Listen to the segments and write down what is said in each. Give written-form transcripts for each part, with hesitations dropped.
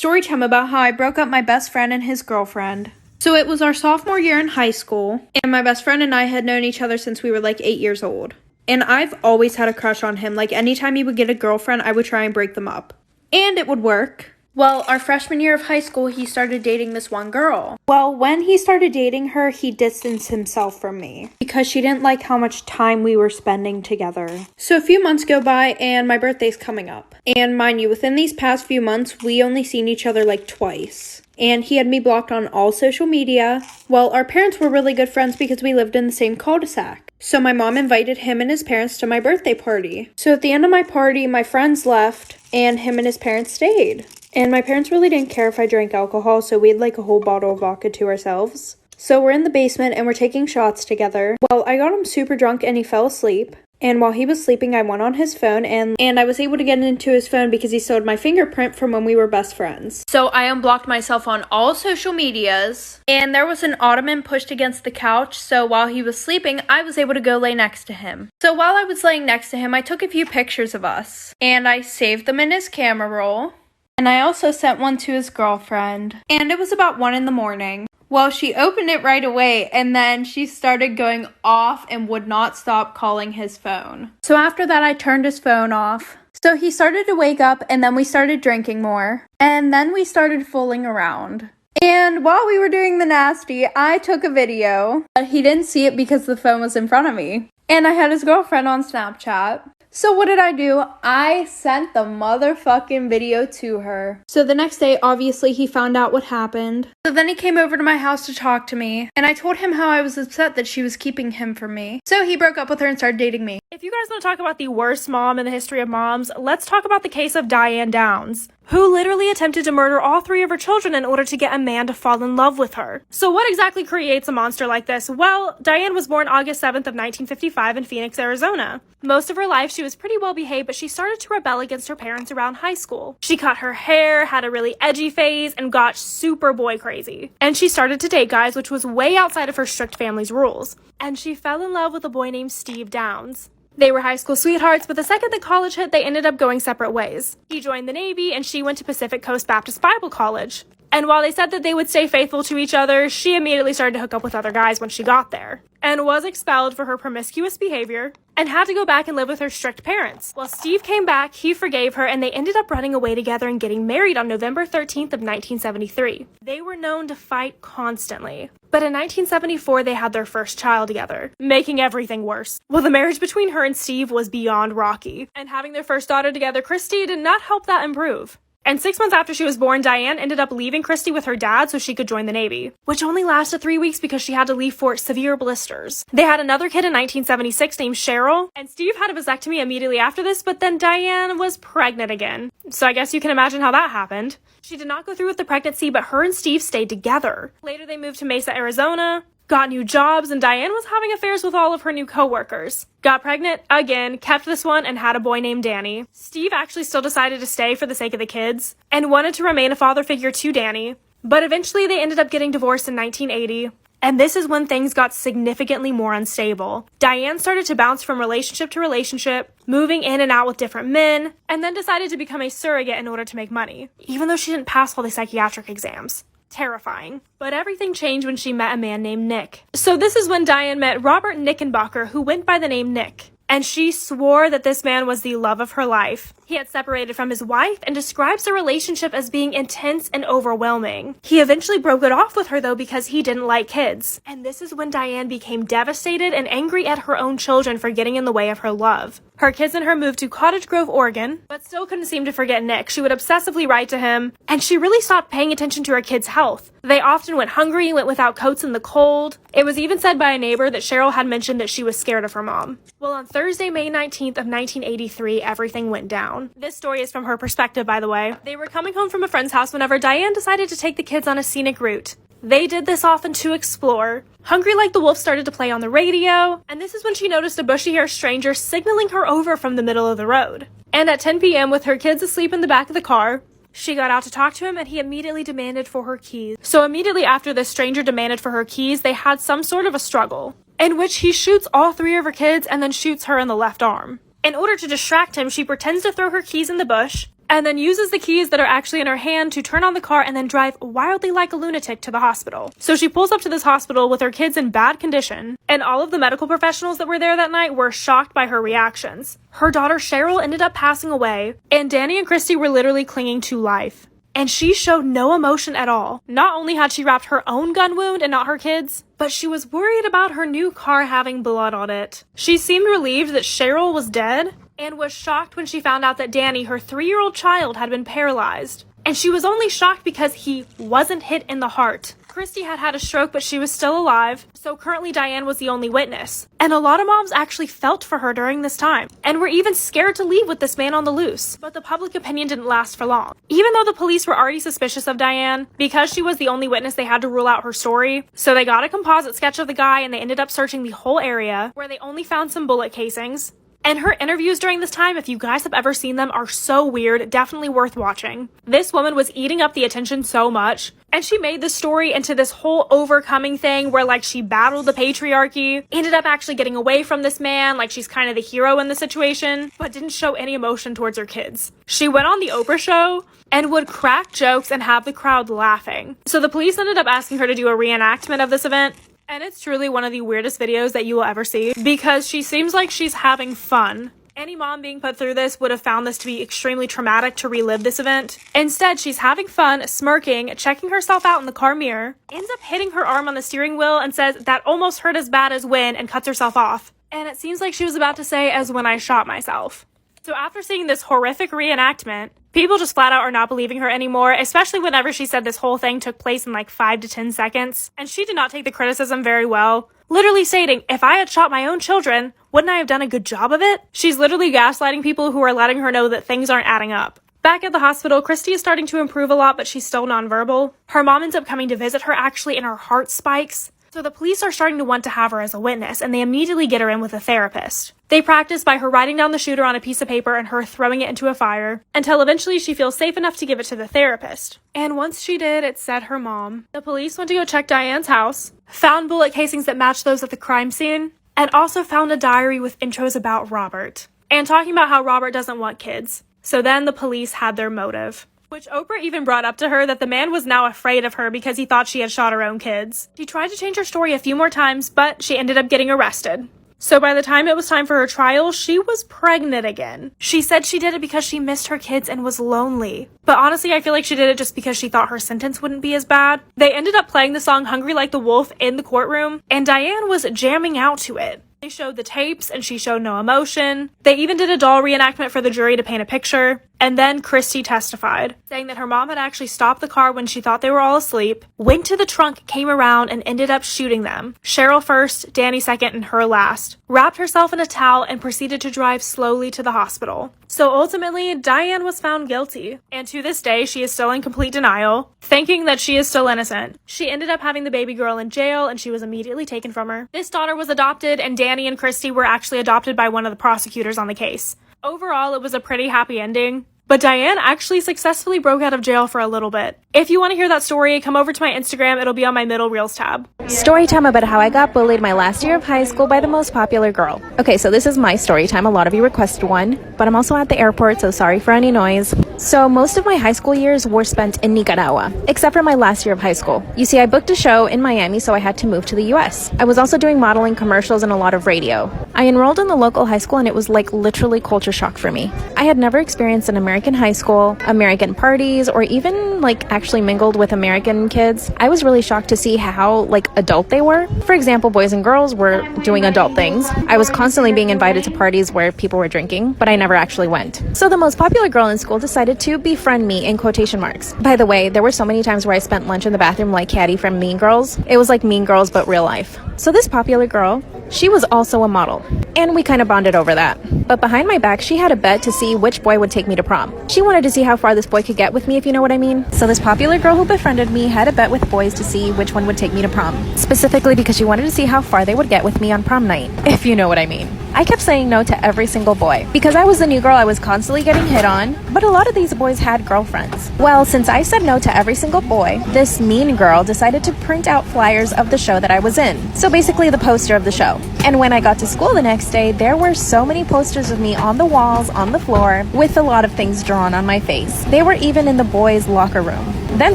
story time about how I broke up my best friend and his girlfriend. So it was our sophomore year in high school, and my best friend and I had known each other since we were like 8 years old. And I've always had a crush on him. Like, anytime he would get a girlfriend, I would try and break them up. And it would work. Well, our freshman year of high school, he started dating this one girl. Well, when he started dating her, he distanced himself from me because she didn't like how much time we were spending together. So a few months go by and my birthday's coming up. And mind you, within these past few months, we only seen each other like twice. And he had me blocked on all social media. Well, our parents were really good friends because we lived in the same cul-de-sac. So my mom invited him and his parents to my birthday party. So at the end of my party, my friends left and him and his parents stayed. And my parents really didn't care if I drank alcohol, so we had like a whole bottle of vodka to ourselves. So we're in the basement and we're taking shots together. Well, I got him super drunk and he fell asleep. And while he was sleeping, I went on his phone and I was able to get into his phone because he still had my fingerprint from when we were best friends. So I unblocked myself on all social medias, and there was an ottoman pushed against the couch, so while he was sleeping, I was able to go lay next to him. So while I was laying next to him, I took a few pictures of us, and I saved them in his camera roll. And I also sent one to his girlfriend. And it was about 1 a.m. Well, she opened it right away, and then she started going off and would not stop calling his phone. So after that, I turned his phone off. So he started to wake up, and then we started drinking more. And then we started fooling around. And while we were doing the nasty, I took a video. But he didn't see it because the phone was in front of me. And I had his girlfriend on Snapchat. So what did I do? I sent the motherfucking video to her. So the next day, obviously, he found out what happened. So then he came over to my house to talk to me. And I told him how I was upset that she was keeping him from me. So he broke up with her and started dating me. If you guys want to talk about the worst mom in the history of moms, let's talk about the case of Diane Downs, who literally attempted to murder all 3 of her children in order to get a man to fall in love with her. So what exactly creates a monster like this? Well, Diane was born August 7th of 1955 in Phoenix, Arizona. Most of her life, she was pretty well behaved, but she started to rebel against her parents around high school. She cut her hair, had a really edgy phase, and got super boy crazy. And she started to date guys, which was way outside of her strict family's rules. And she fell in love with a boy named Steve Downs. They were high school sweethearts, but the second that college hit, they ended up going separate ways. He joined the Navy, and she went to Pacific Coast Baptist Bible College. And while they said that they would stay faithful to each other, she immediately started to hook up with other guys when she got there, and was expelled for her promiscuous behavior, and had to go back and live with her strict parents. While Steve came back, he forgave her, and they ended up running away together and getting married on November 13th of 1973. They were known to fight constantly. But in 1974, they had their first child together, making everything worse. Well, the marriage between her and Steve was beyond rocky, and having their first daughter together, Christy, did not help that improve. And 6 months after she was born, Diane ended up leaving Christy with her dad so she could join the Navy, which only lasted 3 weeks because she had to leave for severe blisters. They had another kid in 1976 named Cheryl, and Steve had a vasectomy immediately after this, but then Diane was pregnant again. So I guess you can imagine how that happened. She did not go through with the pregnancy, but her and Steve stayed together. Later, they moved to Mesa, Arizona, got new jobs, and Diane was having affairs with all of her new coworkers. Got pregnant again, kept this one, and had a boy named Danny. Steve actually still decided to stay for the sake of the kids, and wanted to remain a father figure to Danny. But eventually they ended up getting divorced in 1980. And this is when things got significantly more unstable. Diane started to bounce from relationship to relationship, moving in and out with different men, and then decided to become a surrogate in order to make money, even though she didn't pass all the psychiatric exams. Terrifying. But everything changed when she met a man named Nick. So this is when Diane met Robert Nickenbacker, who went by the name Nick. And she swore that this man was the love of her life. He had separated from his wife and describes the relationship as being intense and overwhelming. He eventually broke it off with her though because he didn't like kids. And this is when Diane became devastated and angry at her own children for getting in the way of her love. Her kids and her moved to Cottage Grove, Oregon, but still couldn't seem to forget Nick. She would obsessively write to him, and she really stopped paying attention to her kids' health. They often went hungry, went without coats in the cold. It was even said by a neighbor that Cheryl had mentioned that she was scared of her mom. Well, on Thursday, May 19th of 1983, everything went down. This story is from her perspective, by the way. They were coming home from a friend's house whenever Diane decided to take the kids on a scenic route. They did this often to explore. Hungry Like the Wolf started to play on the radio, and this is when she noticed a bushy-haired stranger signaling her over from the middle of the road. And at 10 p.m., with her kids asleep in the back of the car, she got out to talk to him, and he immediately demanded for her keys. So immediately after the stranger demanded for her keys, they had some sort of a struggle, in which he shoots all 3 of her kids and then shoots her in the left arm. In order to distract him, she pretends to throw her keys in the bush, and then uses the keys that are actually in her hand to turn on the car and then drive wildly like a lunatic to the hospital. So she pulls up to this hospital with her kids in bad condition, and all of the medical professionals that were there that night were shocked by her reactions. Her daughter Cheryl ended up passing away, and Danny and Christy were literally clinging to life. And she showed no emotion at all. Not only had she wrapped her own gun wound and not her kids', but she was worried about her new car having blood on it. She seemed relieved that Cheryl was dead, and was shocked when she found out that Danny, her 3-year-old child, had been paralyzed. And she was only shocked because he wasn't hit in the heart. Christy had had a stroke, but she was still alive, so currently Diane was the only witness. And a lot of moms actually felt for her during this time, and were even scared to leave with this man on the loose. But the public opinion didn't last for long. Even though the police were already suspicious of Diane, because she was the only witness, they had to rule out her story. So they got a composite sketch of the guy, and they ended up searching the whole area, where they only found some bullet casings. And her interviews during this time, if you guys have ever seen them, are so weird, definitely worth watching. This woman was eating up the attention so much, and she made this story into this whole overcoming thing where, like, she battled the patriarchy, ended up actually getting away from this man, like she's kind of the hero in the situation, but didn't show any emotion towards her kids. She went on the Oprah show and would crack jokes and have the crowd laughing. So the police ended up asking her to do a reenactment of this event. And it's truly one of the weirdest videos that you will ever see, because she seems like she's having fun. Any mom being put through this would have found this to be extremely traumatic to relive this event. Instead, she's having fun, smirking, checking herself out in the car mirror, ends up hitting her arm on the steering wheel and says that almost hurt as bad as when, and cuts herself off. And it seems like she was about to say as when I shot myself. So after seeing this horrific reenactment, people just flat out are not believing her anymore, especially whenever she said this whole thing took place in like 5 to 10 seconds. And she did not take the criticism very well, literally stating, if I had shot my own children, wouldn't I have done a good job of it? She's literally gaslighting people who are letting her know that things aren't adding up. Back at the hospital, Christy is starting to improve a lot, but she's still nonverbal. Her mom ends up coming to visit her actually, and her heart spikes. So the police are starting to want to have her as a witness, and they immediately get her in with a therapist. They practice by her writing down the shooter on a piece of paper and her throwing it into a fire, until eventually she feels safe enough to give it to the therapist. And once she did, it said her mom. The police went to go check Diane's house, found bullet casings that matched those at the crime scene, and also found a diary with intros about Robert, and talking about how Robert doesn't want kids. So then the police had their motive. Which Oprah even brought up to her that the man was now afraid of her because he thought she had shot her own kids. She tried to change her story a few more times, but she ended up getting arrested. So by the time it was time for her trial, she was pregnant again. She said she did it because she missed her kids and was lonely. But honestly, I feel like she did it just because she thought her sentence wouldn't be as bad. They ended up playing the song Hungry Like the Wolf in the courtroom, and Diane was jamming out to it. They showed the tapes, and she showed no emotion. They even did a doll reenactment for the jury to paint a picture. And then Christy testified, saying that her mom had actually stopped the car when she thought they were all asleep, went to the trunk, came around, and ended up shooting them. Cheryl first, Danny second, and her last. Wrapped herself in a towel and proceeded to drive slowly to the hospital. So ultimately, Diane was found guilty. And to this day, she is still in complete denial, thinking that she is still innocent. She ended up having the baby girl in jail, and she was immediately taken from her. This daughter was adopted, and Danny and Christy were actually adopted by one of the prosecutors on the case. Overall, it was a pretty happy ending. But Diane actually successfully broke out of jail for a little bit. If you want to hear that story, come over to my Instagram. It'll be on my middle reels tab. Story time about how I got bullied my last year of high school by the most popular girl. Okay, so this is my story time. A lot of you requested one, but I'm also at the airport, so sorry for any noise. So most of my high school years were spent in Nicaragua, except for my last year of high school. You see, I booked a show in Miami, so I had to move to the US. I was also doing modeling, commercials, and a lot of radio. I enrolled in the local high school, and it was like literally culture shock for me. I had never experienced an American high school, American parties, or even like actually mingled with American kids. I was really shocked to see how like adult they were. For example, boys and girls were doing adult things. I was constantly being invited to parties where people were drinking, but I never actually went. So the most popular girl in school decided to befriend me in quotation marks. By the way, there were so many times where I spent lunch in the bathroom like Caddy from Mean Girls. It was like Mean Girls, but real life. So this popular girl, she was also a model, and we kind of bonded over that. But behind my back, she had a bet to see which boy would take me to prom. She wanted to see how far this boy could get with me, if you know what I mean. So this popular girl who befriended me had a bet with boys to see which one would take me to prom. Specifically because she wanted to see how far they would get with me on prom night, if you know what I mean. I kept saying no to every single boy. Because I was the new girl, I was constantly getting hit on, but a lot of these boys had girlfriends. Well, since I said no to every single boy, this mean girl decided to print out flyers of the show that I was in. So basically the poster of the show. And when I got to school the next day, there were so many posters of me on the walls, on the floor, with a lot of things drawn on my face. They were even in the boys' locker room. Then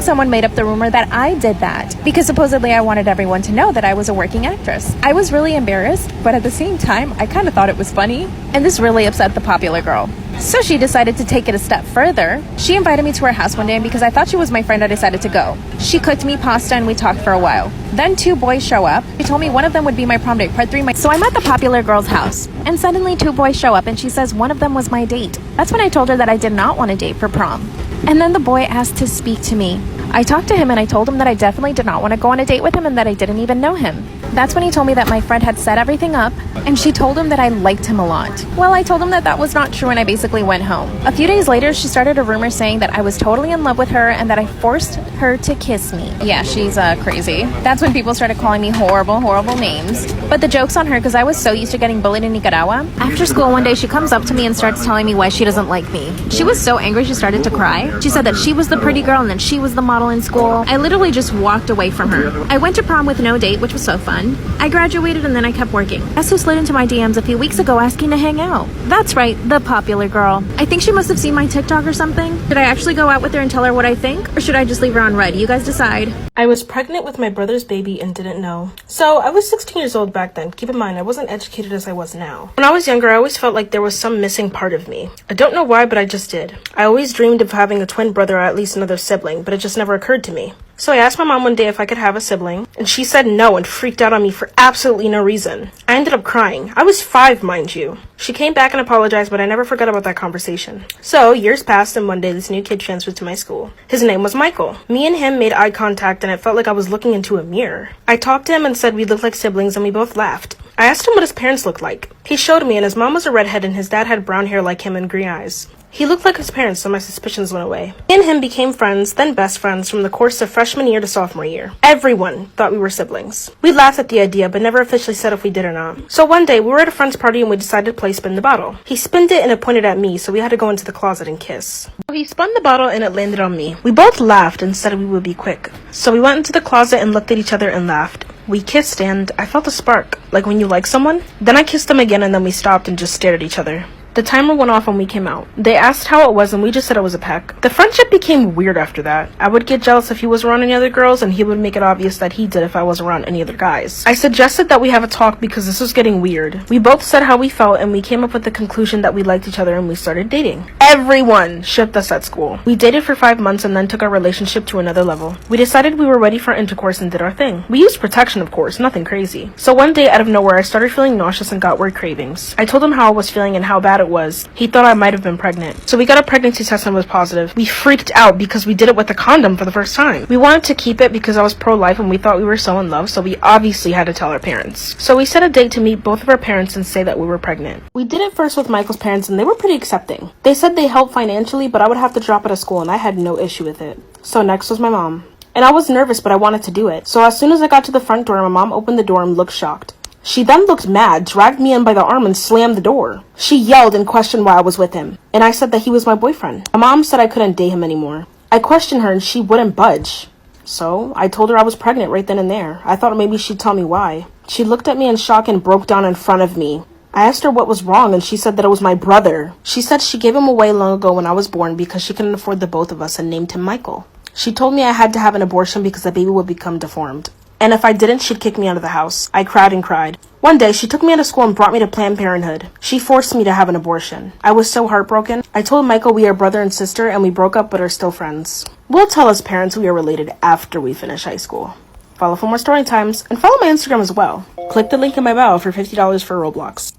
someone made up the rumor that I did that, because supposedly I wanted everyone to know that I was a working actress. I was really embarrassed, but at the same time, I kind of thought it was funny, and this really upset the popular girl. So she decided to take it a step further. She invited me to her house one day, and because I thought she was my friend, I decided to go. She cooked me pasta and we talked for a while. Then 2 boys show up. She told me one of them would be my prom date, part 3. So I'm at the popular girl's house, and suddenly 2 boys show up and she says one of them was my date. That's when I told her that I did not want to date for prom. And then the boy asked to speak to me. I talked to him and I told him that I definitely did not want to go on a date with him and that I didn't even know him. That's when he told me that my friend had set everything up, and she told him that I liked him a lot. Well, I told him that that was not true, and I basically went home. A few days later, she started a rumor saying that I was totally in love with her and that I forced her to kiss me. Yeah, she's crazy. That's when people started calling me horrible names. But the joke's on her, because I was so used to getting bullied in Nicaragua. After school one day, she comes up to me and starts telling me why she doesn't like me. She was so angry she started to cry. She said that she was the pretty girl and that she was the model in school. I literally just walked away from her. I went to prom with no date, which was so fun. I graduated and then I kept working. Guess who slid into my DMs a few weeks ago asking to hang out? That's right, the popular girl. I think she must have seen my TikTok or something. Should I actually go out with her and tell her what I think? Or should I just leave her on red? You guys decide. I was pregnant with my brother's baby and didn't know. So I was 16 years old back then. Keep in mind, I wasn't educated as I was now. When I was younger, I always felt like there was some missing part of me. I don't know why, but I just did. I always dreamed of having a twin brother or at least another sibling, but it just never occurred to me. So I asked my mom one day if I could have a sibling, and she said no and freaked out on me for absolutely no reason. I ended up crying. I was 5, mind you. She came back and apologized, but I never forgot about that conversation. So, years passed, and one day this new kid transferred to my school. His name was Michael. Me and him made eye contact, and it felt like I was looking into a mirror. I talked to him and said we looked like siblings, and we both laughed. I asked him what his parents looked like. He showed me, and his mom was a redhead, and his dad had brown hair like him and green eyes. He looked like his parents, so my suspicions went away. Me and him became friends, then best friends, from the course of freshman year to sophomore year. Everyone thought we were siblings. We laughed at the idea, but never officially said if we did or not. So one day, we were at a friend's party and we decided to play spin the bottle. He spinned it and it pointed at me, so we had to go into the closet and kiss. He spun the bottle and it landed on me. We both laughed and said we would be quick. So we went into the closet and looked at each other and laughed. We kissed and I felt a spark, like when you like someone. Then I kissed him again and then we stopped and just stared at each other. The timer went off when we came out. They asked how it was and we just said it was a peck. The friendship became weird after that. I would get jealous if he was around any other girls and he would make it obvious that he did if I was around any other guys. I suggested that we have a talk because this was getting weird. We both said how we felt and we came up with the conclusion that we liked each other and we started dating. Everyone shipped us at school. We dated for 5 months and then took our relationship to another level. We decided we were ready for intercourse and did our thing. We used protection, of course, nothing crazy. So one day out of nowhere I started feeling nauseous and got weird cravings. I told him how I was feeling and how bad it was. He thought I might have been pregnant. So we got a pregnancy test and it was positive. We freaked out because we did it with a condom for the first time. We wanted to keep it because I was pro-life and we thought we were so in love, so we obviously had to tell our parents. So we set a date to meet both of our parents and say that we were pregnant. We did it first with Michael's parents and they were pretty accepting. They said they helped financially, but I would have to drop out of school and I had no issue with it. So next was my mom. And I was nervous, but I wanted to do it. So as soon as I got to the front door, my mom opened the door and looked shocked. She then looked mad, dragged me in by the arm and slammed the door. She yelled and questioned why I was with him, and I said that he was my boyfriend. My mom said I couldn't date him anymore. I questioned her and she wouldn't budge. So I told her I was pregnant right then and there. I thought maybe she'd tell me why. She looked at me in shock and broke down in front of me. I asked her what was wrong and she said that it was my brother. She said she gave him away long ago when I was born because she couldn't afford the both of us and named him Michael. She told me I had to have an abortion because the baby would become deformed. And if I didn't, she'd kick me out of the house. I cried and cried. One day, she took me out of school and brought me to Planned Parenthood. She forced me to have an abortion. I was so heartbroken. I told Michael we are brother and sister and we broke up but are still friends. We'll tell his parents we are related after we finish high school. Follow for more story times and follow my Instagram as well. Click the link in my bio for $50 for Roblox.